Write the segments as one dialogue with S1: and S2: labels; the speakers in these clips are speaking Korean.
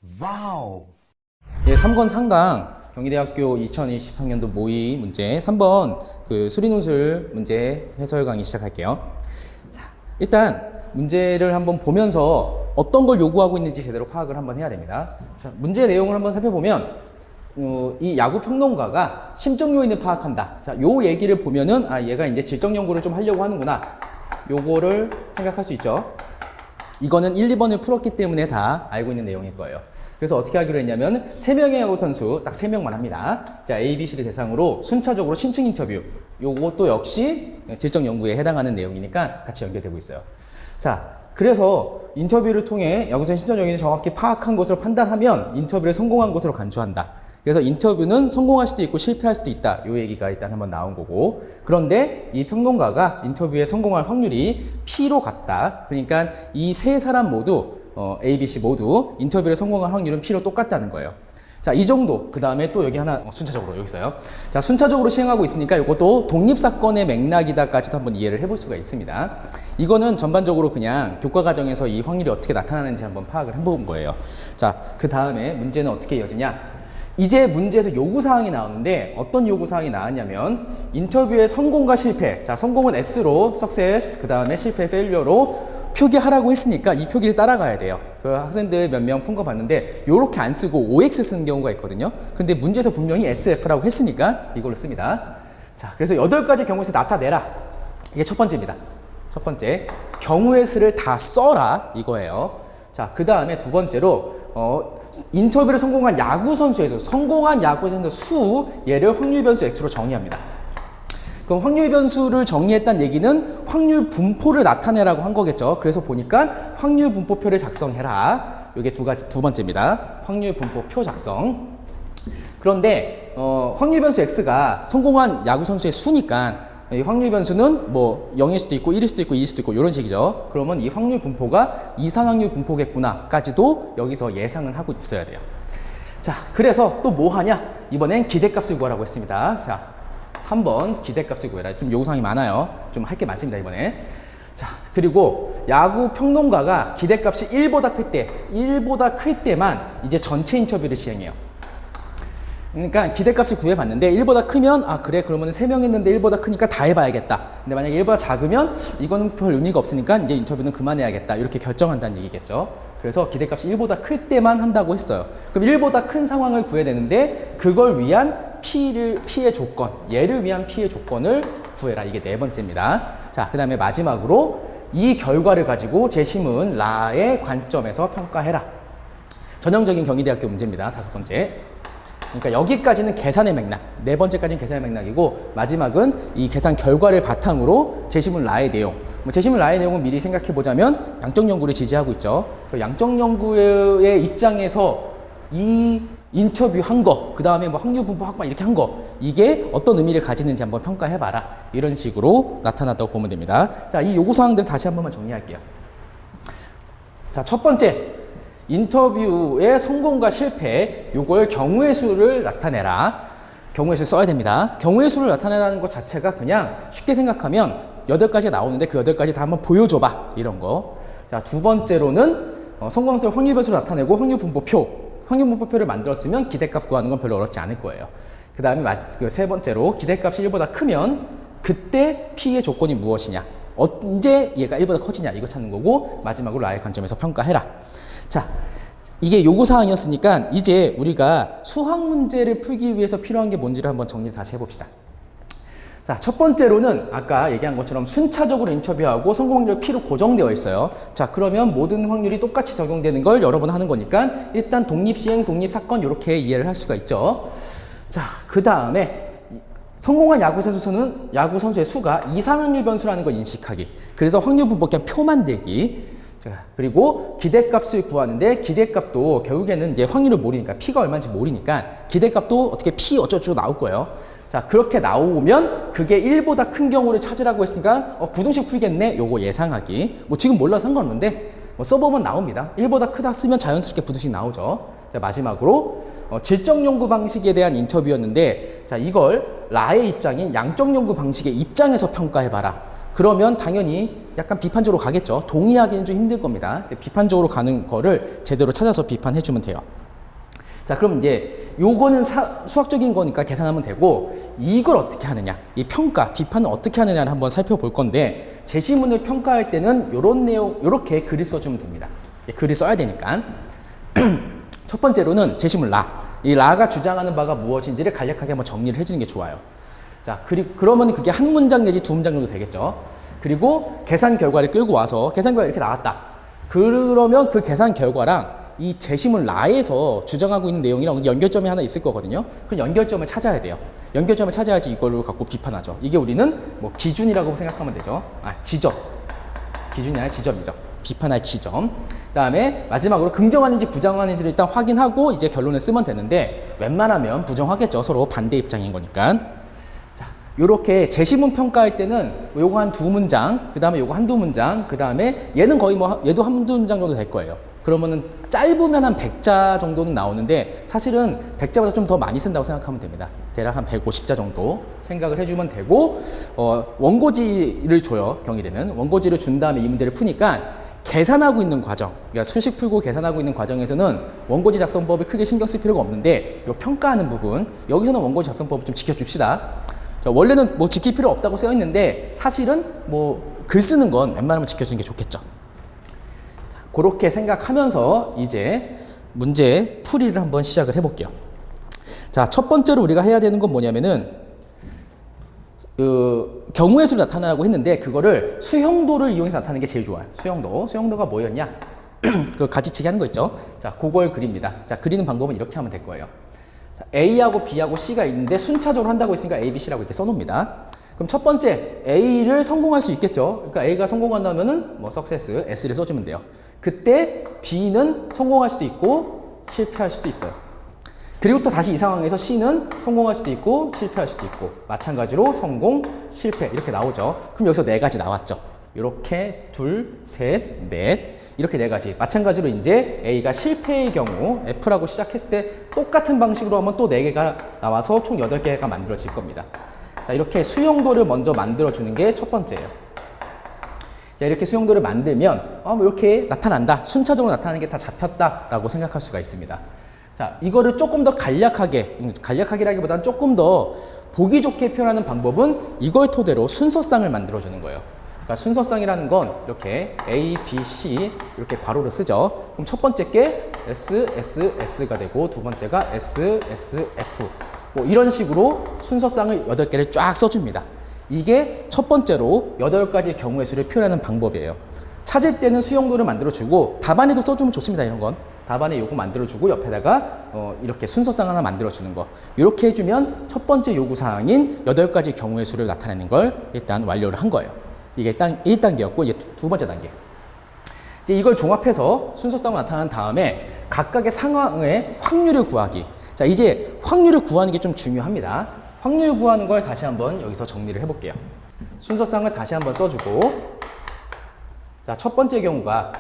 S1: 와우.
S2: 예, 3권 상강 경희대학교 2020학년도 모의 문제 3번 그 수리노술 문제 해설 강의 시작할게요. 자, 일단 문제를 한번 보면서 어떤 걸 요구하고 있는지 제대로 파악을 한번 해야 됩니다. 자, 문제 내용을 한번 살펴보면 이 야구 평론가가 심적 요인을 파악한다. 자, 요 얘기를 보면은 얘가 이제 질적 연구를 좀 하려고 하는구나. 요거를 생각할 수 있죠. 이거는 1, 2번을 풀었기 때문에 다 알고 있는 내용일 거예요. 그래서 어떻게 하기로 했냐면 3명의 야구 선수 딱 3명만 합니다. 자, A, B, C를 대상으로 순차적으로 심층 인터뷰. 요것도 역시 질적 연구에 해당하는 내용이니까 같이 연결되고 있어요. 자, 그래서 인터뷰를 통해 야구선수의 심적 요인을 정확히 파악한 것으로 판단하면 인터뷰를 성공한 것으로 간주한다. 그래서 인터뷰는 성공할 수도 있고 실패할 수도 있다. 요 얘기가 일단 한번 나온 거고. 그런데 이 평론가가 인터뷰에 성공할 확률이 P로 같다. 그러니까 이 세 사람 모두 A, B, C 모두 인터뷰를 성공할 확률은 P로 똑같다는 거예요. 자, 이 정도. 그 다음에 또 여기 하나 순차적으로 여기 있어요. 자, 순차적으로 시행하고 있으니까 이것도 독립사건의 맥락이다까지도 한번 이해를 해볼 수가 있습니다. 이거는 전반적으로 그냥 교과 과정에서 이 확률이 어떻게 나타나는지 한번 파악을 해본 거예요. 자, 그 다음에 문제는 어떻게 이어지냐? 이제 문제에서 요구사항이 나오는데 어떤 요구사항이 나왔냐면 인터뷰의 성공과 실패. 자, 성공은 S로 success, 그 다음에 실패 failure로 표기하라고 했으니까 이 표기를 따라가야 돼요. 그 학생들 몇 명 푼 거 봤는데 요렇게 안 쓰고 OX 쓰는 경우가 있거든요. 근데 문제에서 분명히 SF라고 했으니까 이걸로 씁니다. 자, 그래서 8가지 경우의 수 나타내라. 이게 첫 번째입니다. 첫 번째, 경우의 수를 다 써라 이거예요. 자, 그 다음에 두 번째로 인터뷰를 성공한 야구 선수의 수, 성공한 야구 선수 수, 얘를 확률 변수 X로 정의합니다. 그럼 확률 변수를 정의했다는 얘기는 확률 분포를 나타내라고 한 거겠죠. 그래서 보니까 확률 분포표를 작성해라. 이게 두 번째입니다. 확률 분포표 작성. 그런데 확률 변수 X가 성공한 야구 선수의 수니까 이 확률 변수는 뭐 0일 수도 있고 1일 수도 있고 2일 수도 있고 이런 식이죠. 그러면 이 확률 분포가 이상확률 분포겠구나까지도 여기서 예상은 하고 있어야 돼요. 자, 그래서 또 뭐 하냐? 이번엔 기대값을 구하라고 했습니다. 자, 3번 기대값을 구해라. 좀 요구사항이 많아요. 좀 할 게 많습니다, 이번에. 자, 그리고 야구 평론가가 기대값이 1보다 클 때만 이제 전체 인터뷰를 시행해요. 그러니까 기대값을 구해봤는데 1보다 크면 그래 그러면 3명 했는데 1보다 크니까 다 해봐야겠다. 근데 만약에 1보다 작으면 이거는 별 의미가 없으니까 이제 인터뷰는 그만해야겠다. 이렇게 결정한다는 얘기겠죠. 그래서 기대값이 1보다 클 때만 한다고 했어요. 그럼 1보다 큰 상황을 구해야 되는데 그걸 위한 피의 조건, 얘를 위한 피의 조건을 구해라. 이게 4번째입니다. 자, 그 다음에 마지막으로 이 결과를 가지고 재심은 라의 관점에서 평가해라. 전형적인 경희대학교 문제입니다. 5번째. 그러니까 여기까지는 계산의 맥락, 4번째까지는 계산의 맥락이고 마지막은 이 계산 결과를 바탕으로 재심문 라의 내용. 재심문 라의 내용은 미리 생각해 보자면 양적 연구를 지지하고 있죠. 그래서 양적 연구의 입장에서 이 인터뷰한 거, 그 다음에 뭐 확률 분포 확만 이렇게 한 거, 이게 어떤 의미를 가지는지 한번 평가해 봐라. 이런 식으로 나타났다고 보면 됩니다. 자, 이 요구사항들 다시 한 번만 정리할게요. 자, 첫 번째. 인터뷰의 성공과 실패, 요걸 경우의 수를 나타내라. 경우의 수를 써야 됩니다. 경우의 수를 나타내라는 것 자체가 그냥 쉽게 생각하면 8가지가 나오는데 그 8가지 다 한번 보여줘봐. 이런 거. 자, 두 번째로는 성공할 확률 변수를 나타내고 확률 분포표를 만들었으면 기대값 구하는 건 별로 어렵지 않을 거예요. 그 다음에 세 번째로 기대값이 1보다 크면 그때 P의 조건이 무엇이냐. 언제 얘가 1보다 커지냐. 이거 찾는 거고 마지막으로 라의 관점에서 평가해라. 자, 이게 요구사항이었으니까 이제 우리가 수학 문제를 풀기 위해서 필요한 게 뭔지를 한번 정리 다시 해봅시다. 자, 첫 번째로는 아까 얘기한 것처럼 순차적으로 인터뷰하고 성공 확률 P로 고정되어 있어요. 자, 그러면 모든 확률이 똑같이 적용되는 걸 여러 번 하는 거니까 일단 독립시행, 독립사건 이렇게 이해를 할 수가 있죠. 자, 그 다음에 성공한 야구 선수의 수가 이상확률 변수라는 걸 인식하기. 그래서 확률 분포 그냥 표 만들기. 자, 그리고 기대값을 구하는데 기대값도 결국에는 이제 확률을 모르니까 P가 얼마인지 모르니까 기대값도 어떻게 P 어쩌고저쩌고 나올 거예요. 자, 그렇게 나오면 그게 1보다 큰 경우를 찾으라고 했으니까 부등식 풀겠네. 요거 예상하기. 지금 몰라서 상관없는데 써보면 나옵니다. 1보다 크다 쓰면 자연스럽게 부등식 나오죠. 자, 마지막으로 질적 연구 방식에 대한 인터뷰였는데 자, 이걸 라의 입장인 양적 연구 방식의 입장에서 평가해봐라. 그러면 당연히 약간 비판적으로 가겠죠. 동의하기는 좀 힘들 겁니다. 비판적으로 가는 거를 제대로 찾아서 비판해주면 돼요. 자, 그럼 이제 요거는 수학적인 거니까 계산하면 되고, 이걸 어떻게 하느냐, 이 평가, 비판을 어떻게 하느냐를 한번 살펴볼 건데, 제시문을 평가할 때는 요런 내용, 요렇게 글을 써주면 됩니다. 글을 써야 되니까. 첫 번째로는 제시문 라. 이 라가 주장하는 바가 무엇인지를 간략하게 한번 정리를 해주는 게 좋아요. 자, 그러면 그게 한 문장 내지 두 문장 정도 되겠죠. 그리고 계산 결과를 끌고 와서, 계산 결과가 이렇게 나왔다. 그러면 그 계산 결과랑 이 제시문 라에서 주장하고 있는 내용이랑 연결점이 하나 있을 거거든요. 그 연결점을 찾아야 돼요. 연결점을 찾아야지 이걸 갖고 비판하죠. 이게 우리는 뭐 기준이라고 생각하면 되죠. 지점. 기준이 아니라 지점이죠. 비판할 지점. 그 다음에 마지막으로 긍정하는지 부정하는지를 일단 확인하고 이제 결론을 쓰면 되는데, 웬만하면 부정하겠죠. 서로 반대 입장인 거니까. 자, 요렇게 제시문 평가할 때는 요거 한 두 문장, 그 다음에 요거 한두 문장, 그 다음에 얘는 거의 뭐 얘도 한두 문장 정도 될 거예요. 그러면은 짧으면 한 100자 정도는 나오는데, 사실은 100자보다 좀 더 많이 쓴다고 생각하면 됩니다. 대략 한 150자 정도 생각을 해주면 되고, 원고지를 줘요. 경희대는 원고지를 준 다음에 이 문제를 푸니까 계산하고 있는 과정, 그러니까 수식 풀고 계산하고 있는 과정에서는 원고지 작성법을 크게 신경 쓸 필요가 없는데, 요 평가하는 부분, 여기서는 원고지 작성법을 좀 지켜줍시다. 자, 원래는 뭐 지킬 필요 없다고 쓰여 있는데, 사실은 뭐 글 쓰는 건 웬만하면 지켜주는 게 좋겠죠. 그렇게 생각하면서 이제 문제 풀이를 한번 시작을 해볼게요. 자, 첫 번째로 우리가 해야 되는 건 뭐냐면은, 경우의 수를 나타내라고 했는데, 그거를 수형도를 이용해서 나타내는 게 제일 좋아요. 수형도가 뭐였냐? 그 가지치기 하는 거 있죠? 자, 그걸 그립니다. 자, 그리는 방법은 이렇게 하면 될 거예요. 자, A하고 B하고 C가 있는데 순차적으로 한다고 했으니까 A, B, C라고 이렇게 써놓습니다. 그럼 첫 번째, A를 성공할 수 있겠죠? 그러니까 A가 성공한다면은 뭐 success, S를 써주면 돼요. 그때 B는 성공할 수도 있고 실패할 수도 있어요. 그리고 또 다시 이 상황에서 C는 성공할 수도 있고 실패할 수도 있고, 마찬가지로 성공, 실패 이렇게 나오죠. 그럼 여기서 네 가지 나왔죠. 이렇게 둘, 셋, 넷 이렇게 네 가지. 마찬가지로 이제 A가 실패의 경우 F라고 시작했을 때 똑같은 방식으로 하면 또 네 개가 나와서 총 8개가 만들어질 겁니다. 자, 이렇게 수용도를 먼저 만들어주는 게 첫 번째예요. 자, 이렇게 수용도를 만들면 뭐 이렇게 나타난다. 순차적으로 나타나는 게 다 잡혔다라고 생각할 수가 있습니다. 자, 이거를 조금 더 간략하기라기보다는 조금 더 보기 좋게 표현하는 방법은 이걸 토대로 순서쌍을 만들어주는 거예요. 그러니까 순서쌍이라는 건 이렇게 A, B, C 이렇게 괄호를 쓰죠. 그럼 첫 번째 게 S, S, S가 되고 두 번째가 S, S, F 뭐 이런 식으로 순서쌍을 8개를 쫙 써줍니다. 이게 첫 번째로 8가지 경우의 수를 표현하는 방법이에요. 찾을 때는 수용도를 만들어주고 답안에도 써주면 좋습니다. 이런 건 답안에 요거 만들어주고 옆에다가 이렇게 순서쌍 하나 만들어주는 거, 이렇게 해주면 첫 번째 요구사항인 8가지 경우의 수를 나타내는 걸 일단 완료를 한 거예요. 이게 일단 1단계였고 이제 두 번째 단계. 이제 이걸 종합해서 순서쌍으로 나타난 다음에 각각의 상황의 확률을 구하기. 자, 이제 확률을 구하는 게 좀 중요합니다. 확률 구하는 걸 다시 한번 여기서 정리를 해볼게요. 순서쌍을 다시 한번 써주고, 자, 첫 번째 경우가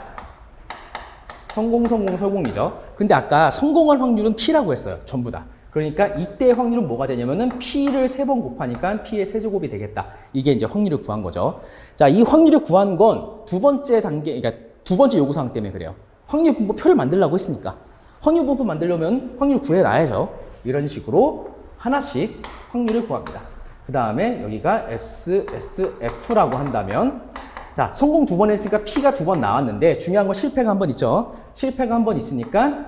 S2: 성공이죠. 근데 아까 성공할 확률은 P라고 했어요. 전부 다. 그러니까 이때 확률은 뭐가 되냐면은 P를 3번 곱하니까 P의 세제곱이 되겠다. 이게 이제 확률을 구한 거죠. 자, 이 확률을 구하는 건 두 번째 단계, 그러니까 두 번째 요구사항 때문에 그래요. 확률 분포표를 만들려고 했으니까. 확률 분포 만들려면 확률 구해놔야죠. 이런 식으로 하나씩 확률을 구합니다. 그 다음에 여기가 S, S, F라고 한다면, 자, 성공 2번 했으니까 P가 2번 나왔는데 중요한 건 실패가 한 번 있죠. 실패가 한 번 있으니까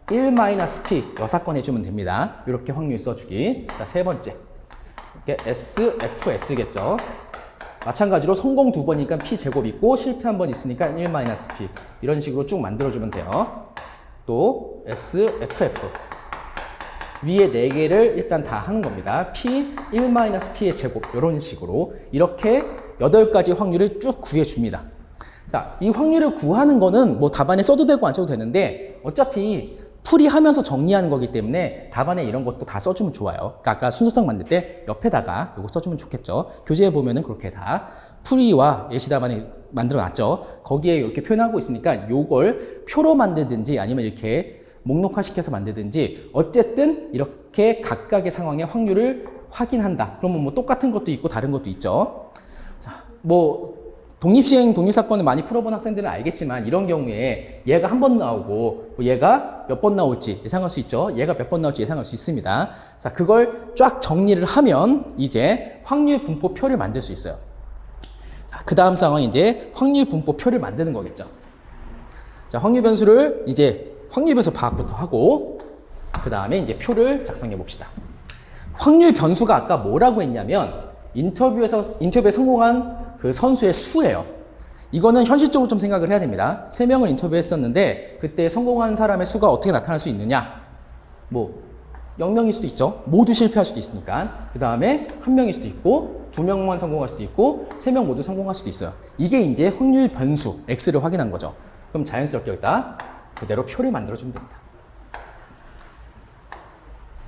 S2: 1-P 6건 해주면 됩니다. 이렇게 확률 써주기. 자, 세 번째. 이렇게 S, F, S겠죠. 마찬가지로 성공 2번이니까 P 제곱 있고 실패 한 번 있으니까 1-P. 이런 식으로 쭉 만들어주면 돼요. 또 S, F, F. 위에 4개를 일단 다 하는 겁니다. P, 1-P의 제곱 이런 식으로 이렇게 8가지 확률을 쭉 구해줍니다. 자, 이 확률을 구하는 거는 뭐 답안에 써도 되고 안 써도 되는데 어차피 풀이하면서 정리하는 거기 때문에 답안에 이런 것도 다 써주면 좋아요. 그러니까 아까 순서쌍 만들 때 옆에다가 이거 써주면 좋겠죠. 교재에 보면은 그렇게 다 풀이와 예시 답안에 만들어놨죠. 거기에 이렇게 표현하고 있으니까 요걸 표로 만들든지 아니면 이렇게 목록화시켜서 만들든지 어쨌든 이렇게 각각의 상황의 확률을 확인한다. 그러면 뭐 똑같은 것도 있고 다른 것도 있죠. 자, 뭐 독립시행, 독립사건을 많이 풀어본 학생들은 알겠지만 이런 경우에 얘가 한 번 나오고 뭐 얘가 몇 번 나올지 예상할 수 있죠. 얘가 몇 번 나올지 예상할 수 있습니다. 자, 그걸 쫙 정리를 하면 이제 확률 분포표를 만들 수 있어요. 자, 그 다음 상황이 이제 확률 분포표를 만드는 거겠죠. 자, 확률 변수를 이제 확률 변수 파악부터 하고 그 다음에 이제 표를 작성해 봅시다. 확률 변수가 아까 뭐라고 했냐면 인터뷰에 성공한 그 선수의 수예요. 이거는 현실적으로 좀 생각을 해야 됩니다. 3명을 인터뷰했었는데 그때 성공한 사람의 수가 어떻게 나타날 수 있느냐? 뭐 0명일 수도 있죠. 모두 실패할 수도 있으니까. 그 다음에 1명일 수도 있고 2명만 성공할 수도 있고 3명 모두 성공할 수도 있어요. 이게 이제 확률 변수 X를 확인한 거죠. 그럼 자연스럽게 여기다 그대로 표를 만들어주면 됩니다.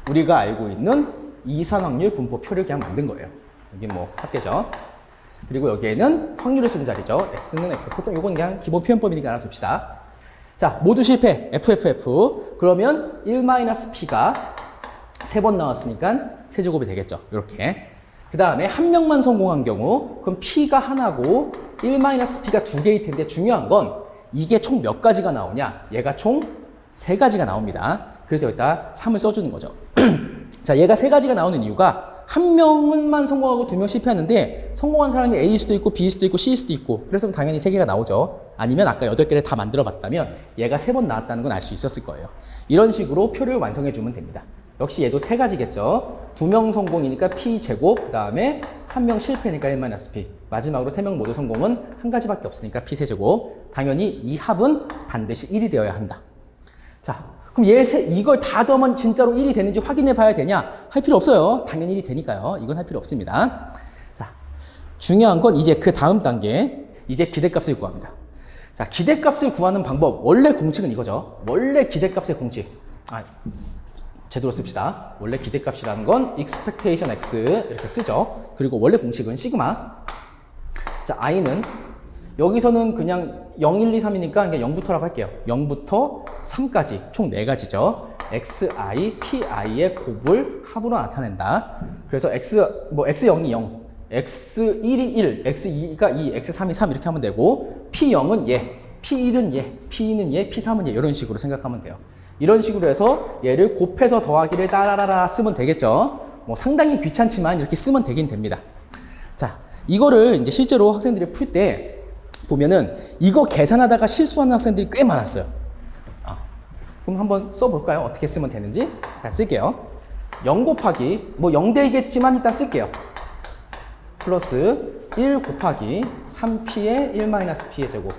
S2: 우리가 알고 있는 이산확률 분포표를 그냥 만든 거예요. 여기 뭐 합계죠. 그리고 여기에는 확률을 쓰는 자리죠. X는 X, 보통 이건 그냥 기본 표현법이니까 알아둡시다. 자, 모두 실패, FFF. 그러면 1-P가 3번 나왔으니까 세제곱이 되겠죠. 이렇게. 그 다음에 1명만 성공한 경우, 그럼 P가 하나고 1-P가 2개일 텐데 중요한 건 이게 총 몇 가지가 나오냐? 얘가 총 3가지가 나옵니다. 그래서 여기다 3을 써주는 거죠. 자, 얘가 3가지가 나오는 이유가 1명만 성공하고 2명 실패하는데 성공한 사람이 A일 수도 있고 B일 수도 있고 C일 수도 있고 그래서 당연히 3개가 나오죠. 아니면 아까 8개를 다 만들어 봤다면 얘가 3번 나왔다는 건 알 수 있었을 거예요. 이런 식으로 표를 완성해 주면 됩니다. 역시 얘도 3가지겠죠. 2명 성공이니까 P제곱, 그 다음에 1명 실패니까 1-P. 마지막으로 3명 모두 성공은 1가지밖에 없으니까 P세제곱. 당연히 이 합은 반드시 1이 되어야 한다. 자, 그럼 이걸 다 더하면 진짜로 1이 되는지 확인해 봐야 되냐? 할 필요 없어요. 당연히 1이 되니까요. 이건 할 필요 없습니다. 자, 중요한 건 이제 그 다음 단계, 이제 기대값을 구합니다. 자, 기대값을 구하는 방법, 원래 공식은 이거죠. 원래 기대값의 공식. 제대로 씁시다. 원래 기대값이라는 건 expectation x 이렇게 쓰죠. 그리고 원래 공식은 시그마. 자, i는 여기서는 그냥 0, 1, 2, 3이니까 그냥 0부터라고 할게요. 0부터 3까지 총 4가지죠. xi, pi의 곱을 합으로 나타낸다. 그래서 x0이 0, x1이 1, x2가 2, x3이 3 이렇게 하면 되고 p0은 얘, p1은 얘, p2는 얘, p3은 얘 이런 식으로 생각하면 돼요. 이런 식으로 해서 얘를 곱해서 더하기를 따라라라 쓰면 되겠죠. 뭐 상당히 귀찮지만 이렇게 쓰면 되긴 됩니다. 자, 이거를 이제 실제로 학생들이 풀 때 보면은 이거 계산하다가 실수하는 학생들이 꽤 많았어요. 그럼 한번 써볼까요? 어떻게 쓰면 되는지 일단 쓸게요. 0 곱하기 뭐 0대이겠지만 일단 쓸게요. 플러스 1 곱하기 3p의 1-p의 제곱.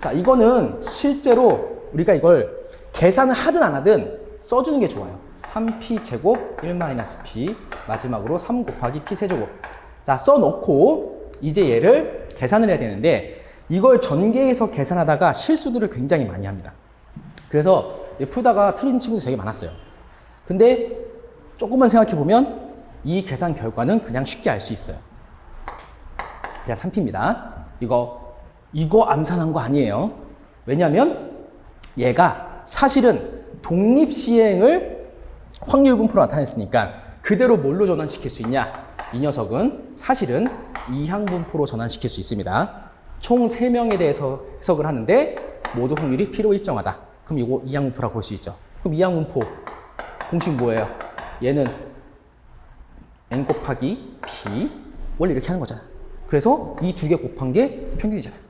S2: 자, 이거는 실제로 우리가 이걸 계산을 하든 안 하든 써주는 게 좋아요. 3p 제곱 1-p 마지막으로 3 곱하기 p 세제곱. 자, 써놓고 이제 얘를 계산을 해야 되는데 이걸 전개해서 계산하다가 실수들을 굉장히 많이 합니다. 그래서 풀다가 틀린 친구도 되게 많았어요. 근데 조금만 생각해보면 이 계산 결과는 그냥 쉽게 알 수 있어요. 그냥 3p입니다. 이거 암산한 거 아니에요. 왜냐면 얘가 사실은 독립시행을 확률분포로 나타냈으니까 그대로 뭘로 전환시킬 수 있냐? 이 녀석은 사실은 이항분포로 전환시킬 수 있습니다. 총 3명에 대해서 해석을 하는데 모두 확률이 P로 일정하다. 그럼 이거 이항분포라고 볼 수 있죠. 그럼 이항분포 공식 뭐예요? 얘는 N 곱하기 P 원래 이렇게 하는 거잖아. 그래서 이 2개 곱한 게 평균이잖아요.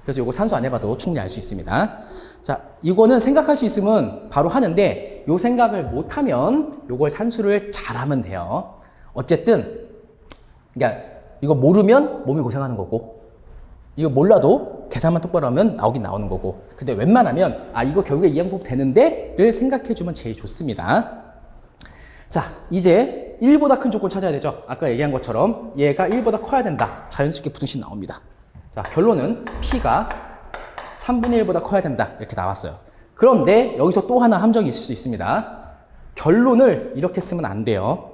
S2: 그래서 이거 산수 안 해봐도 충분히 알 수 있습니다. 자, 이거는 생각할 수 있으면 바로 하는데 요 생각을 못하면 요걸 산수를 잘하면 돼요. 어쨌든 그러니까 이거 모르면 몸이 고생하는 거고 이거 몰라도 계산만 똑바로 하면 나오긴 나오는 거고 근데 웬만하면 이거 결국에 이항분포 되는데 를 생각해주면 제일 좋습니다. 자, 이제 1보다 큰 조건 찾아야 되죠. 아까 얘기한 것처럼 얘가 1보다 커야 된다. 자연스럽게 부등식 나옵니다. 자, 결론은 P가 3분의 1보다 커야 된다. 이렇게 나왔어요. 그런데 여기서 또 하나 함정이 있을 수 있습니다. 결론을 이렇게 쓰면 안 돼요.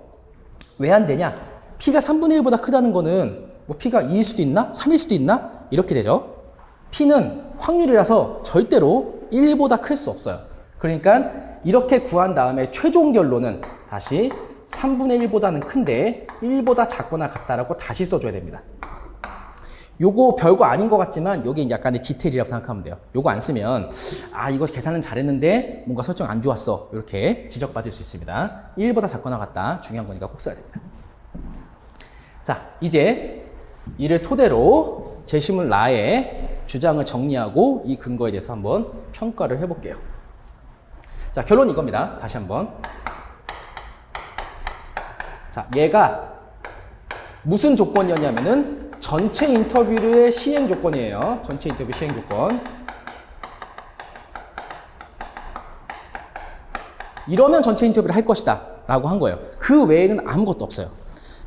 S2: 왜 안 되냐? P가 3분의 1보다 크다는 거는 뭐 P가 2일 수도 있나? 3일 수도 있나? 이렇게 되죠. P는 확률이라서 절대로 1보다 클 수 없어요. 그러니까 이렇게 구한 다음에 최종 결론은 다시 3분의 1보다는 큰데 1보다 작거나 같다라고 다시 써줘야 됩니다. 요거 별거 아닌 것 같지만 요게 약간의 디테일이라고 생각하면 돼요. 요거 안 쓰면 이거 계산은 잘했는데 뭔가 설정 안 좋았어. 이렇게 지적받을 수 있습니다. 1보다 작거나 같다. 중요한 거니까 꼭 써야 됩니다. 자, 이제 이를 토대로 제시문 라의 주장을 정리하고 이 근거에 대해서 한번 평가를 해볼게요. 자, 결론 이겁니다. 다시 한번. 자, 얘가 무슨 조건이었냐면은 전체 인터뷰의 시행 조건이에요. 전체 인터뷰 시행 조건. 이러면 전체 인터뷰를 할 것이다 라고 한 거예요. 그 외에는 아무것도 없어요.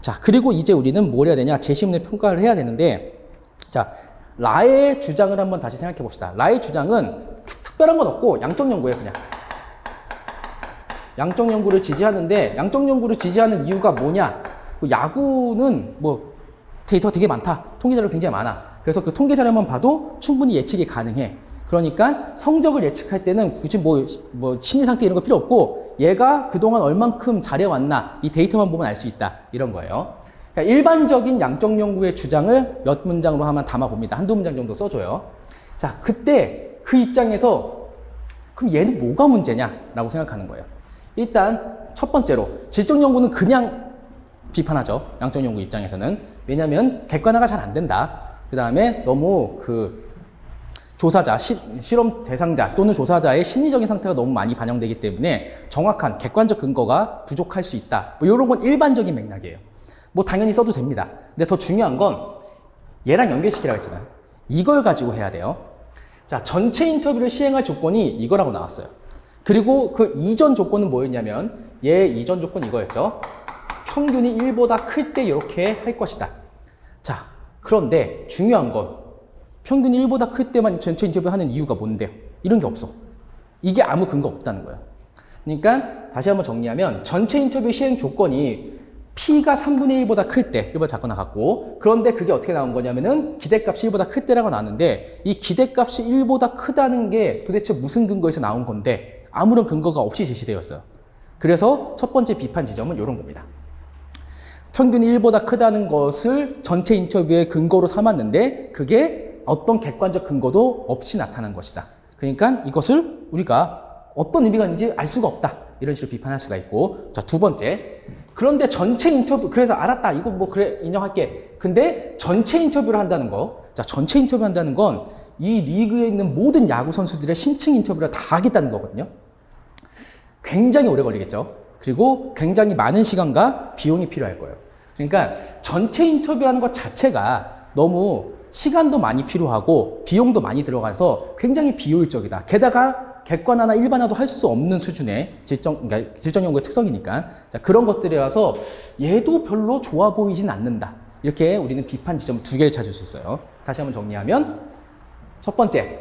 S2: 자, 그리고 이제 우리는 뭘 해야 되냐? 제시문의 평가를 해야 되는데, 자, 라의 주장을 한번 다시 생각해 봅시다. 라의 주장은 특별한 건 없고 양적 연구예요, 그냥. 양적 연구를 지지하는데, 양적 연구를 지지하는 이유가 뭐냐? 야구는 데이터가 되게 많다. 통계 자료 굉장히 많아. 그래서 그 통계 자료만 봐도 충분히 예측이 가능해. 그러니까 성적을 예측할 때는 굳이 심리 상태 이런 거 필요 없고 얘가 그동안 얼만큼 잘해왔나 이 데이터만 보면 알 수 있다. 이런 거예요. 그러니까 일반적인 양적 연구의 주장을 몇 문장으로 한번 담아봅니다. 한두 문장 정도 써줘요. 자, 그때 그 입장에서 그럼 얘는 뭐가 문제냐라고 생각하는 거예요. 일단 첫 번째로 질적 연구는 그냥 비판하죠. 양적 연구 입장에서는. 왜냐하면 객관화가 잘 안 된다. 그 다음에 너무 조사자, 실험 대상자 또는 조사자의 심리적인 상태가 너무 많이 반영되기 때문에 정확한 객관적 근거가 부족할 수 있다. 이런 건 일반적인 맥락이에요. 당연히 써도 됩니다. 근데 더 중요한 건 얘랑 연결시키라고 했잖아요. 이걸 가지고 해야 돼요. 자, 전체 인터뷰를 시행할 조건이 이거라고 나왔어요. 그리고 그 이전 조건은 뭐였냐면 얘 이전 조건 이거였죠. 평균이 1보다 클 때 이렇게 할 것이다. 자, 그런데 중요한 건 평균이 1보다 클 때만 전체 인터뷰 하는 이유가 뭔데요? 이런 게 없어. 이게 아무 근거 없다는 거예요. 그러니까 다시 한번 정리하면 전체 인터뷰 시행 조건이 P가 3분의 1보다 클 때, 1보다 작거나 같고, 그런데 그게 어떻게 나온 거냐면은 기대값이 1보다 클 때라고 나왔는데 이 기대값이 1보다 크다는 게 도대체 무슨 근거에서 나온 건데 아무런 근거가 없이 제시되었어요. 그래서 첫 번째 비판 지점은 이런 겁니다. 평균이 1보다 크다는 것을 전체 인터뷰의 근거로 삼았는데 그게 어떤 객관적 근거도 없이 나타난 것이다. 그러니까 이것을 우리가 어떤 의미가 있는지 알 수가 없다. 이런 식으로 비판할 수가 있고. 자, 두 번째. 그런데 전체 인터뷰, 그래서 알았다. 이거 그래, 인정할게. 근데 전체 인터뷰를 한다는 거. 자, 전체 인터뷰 한다는 건 이 리그에 있는 모든 야구 선수들의 심층 인터뷰를 다 하겠다는 거거든요. 굉장히 오래 걸리겠죠. 그리고 굉장히 많은 시간과 비용이 필요할 거예요. 그러니까 전체 인터뷰라는 것 자체가 너무 시간도 많이 필요하고 비용도 많이 들어가서 굉장히 비효율적이다. 게다가 객관화나 일반화도 할 수 없는 수준의 그러니까 질적 연구의 특성이니까. 자, 그런 것들이라서 얘도 별로 좋아 보이진 않는다. 이렇게 우리는 비판 지점 두 개를 찾을 수 있어요. 다시 한번 정리하면 첫 번째,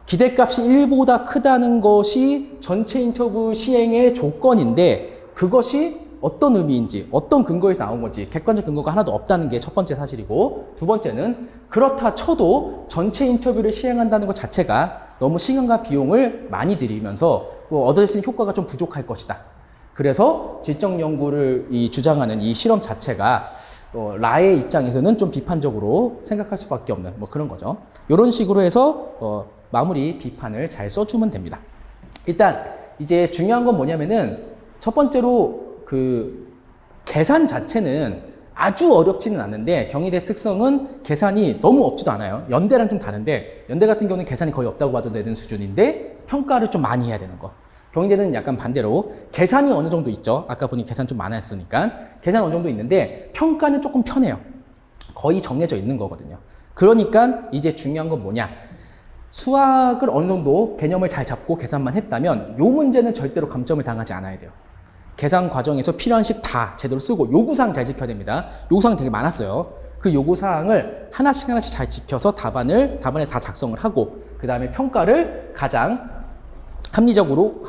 S2: 기대값이 1보다 크다는 것이 전체 인터뷰 시행의 조건인데 그것이 어떤 의미인지, 어떤 근거에서 나온 건지 객관적 근거가 하나도 없다는 게 첫 번째 사실이고, 두 번째는 그렇다 쳐도 전체 인터뷰를 시행한다는 것 자체가 너무 시간과 비용을 많이 들이면서 얻을 수 있는 효과가 좀 부족할 것이다. 그래서 질적 연구를 주장하는 이 실험 자체가 라의 입장에서는 좀 비판적으로 생각할 수밖에 없는 그런 거죠. 이런 식으로 해서 마무리 비판을 잘 써주면 됩니다. 일단 이제 중요한 건 뭐냐면은 첫 번째로 계산 자체는 아주 어렵지는 않은데 경희대 특성은 계산이 너무 없지도 않아요. 연대랑 좀 다른데 연대 같은 경우는 계산이 거의 없다고 봐도 되는 수준인데 평가를 좀 많이 해야 되는 거. 경희대는 약간 반대로 계산이 어느 정도 있죠. 아까 보니 계산 좀 많았으니까 계산 어느 정도 있는데 평가는 조금 편해요. 거의 정해져 있는 거거든요. 그러니까 이제 중요한 건 뭐냐. 수학을 어느 정도 개념을 잘 잡고 계산만 했다면 이 문제는 절대로 감점을 당하지 않아야 돼요. 계산 과정에서 필요한 식 다 제대로 쓰고 요구사항 잘 지켜야 됩니다. 요구사항 되게 많았어요. 그 요구사항을 하나씩 잘 지켜서 답안에 다 작성을 하고 그 다음에 평가를 가장 합리적으로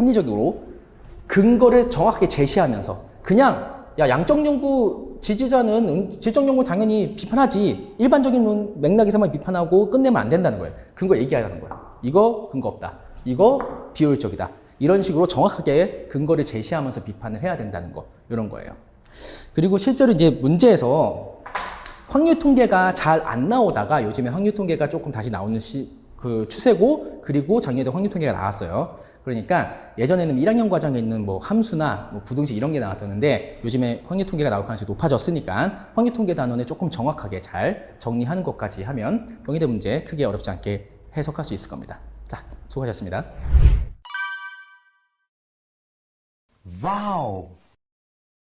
S2: 근거를 정확하게 제시하면서 그냥 양적 연구 지지자는 질적 연구 당연히 비판하지 일반적인 맥락에서만 비판하고 끝내면 안 된다는 거예요. 근거 얘기하라는 거예요. 이거 근거 없다. 이거 비효율적이다. 이런 식으로 정확하게 근거를 제시하면서 비판을 해야 된다는 거. 이런 거예요. 그리고 실제로 이제 문제에서 확률 통계가 잘 안 나오다가 요즘에 확률 통계가 조금 다시 나오는 그 추세고, 그리고 작년에도 확률 통계가 나왔어요. 그러니까 예전에는 1학년 과정에 있는 뭐 함수나 뭐 부등식 이런 게 나왔었는데 요즘에 확률 통계가 나올 가능성이 높아졌으니까 확률 통계 단원을 조금 정확하게 잘 정리하는 것까지 하면 경희대 문제 크게 어렵지 않게 해석할 수 있을 겁니다. 자, 수고하셨습니다.
S1: Wow!